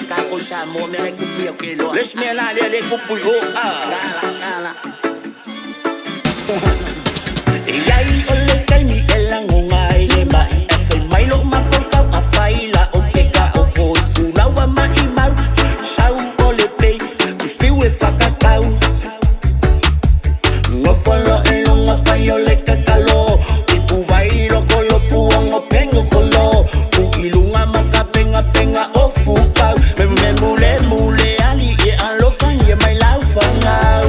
kako sa mo me kupi okelo. Les me la le kupi o la. Yai ole kai mi elang ngai le mai e fai mai lo ma fa a fai la o ke ka o ko tu la wa mai mau sau ole pe tu fiu e fakatau no folo e lo ma fai ole ka kalo i pu vai lo kolo pu ngo pengo kolo u ilunga ma ka penga o fu ka me mule ali e alo fan ye mai lau fangau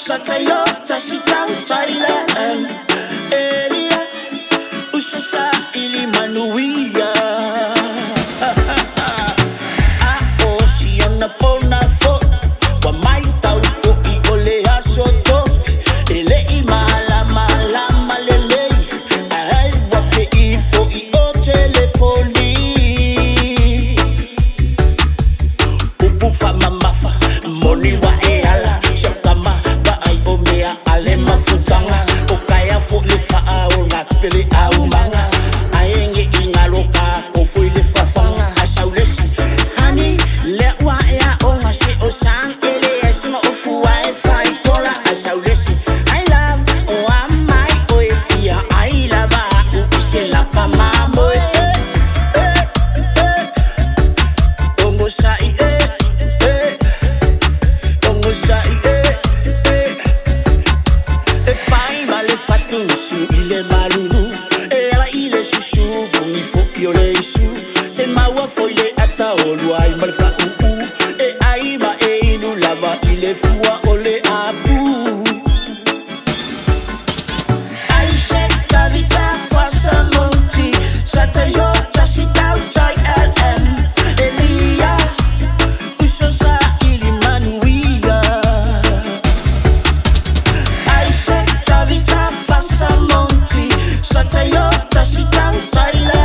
Satayota Thailand Elia Usasa ili manuia Oceana pona fo Wa mai tau fo I ole aso tofi Ele I mala malele Ai wa fe I fo I o telefoni Upu fa mamafa Moni wa e ala Shakama ale mafutanga okaya fo le fa o ngapele au manga aenge ingaloka ko fo le fa fanga asaulesi hani le wa ya o ngase o sang ele esma o fu wifi kola asaulesi I love o amai o efia I love o se la pa mamo ongo sai ongo sai Su ile malulu ela ile shushu bumi fo piole isu te mawa fo ile ata olua I malfa upu e aima e inu lava ile fua ole apu Aisha Tavita Fasa Monti Satayota Sitau Chai LM Elia Usosa ili manuia Aisha Tavita Monti Satayota Sitau Thailand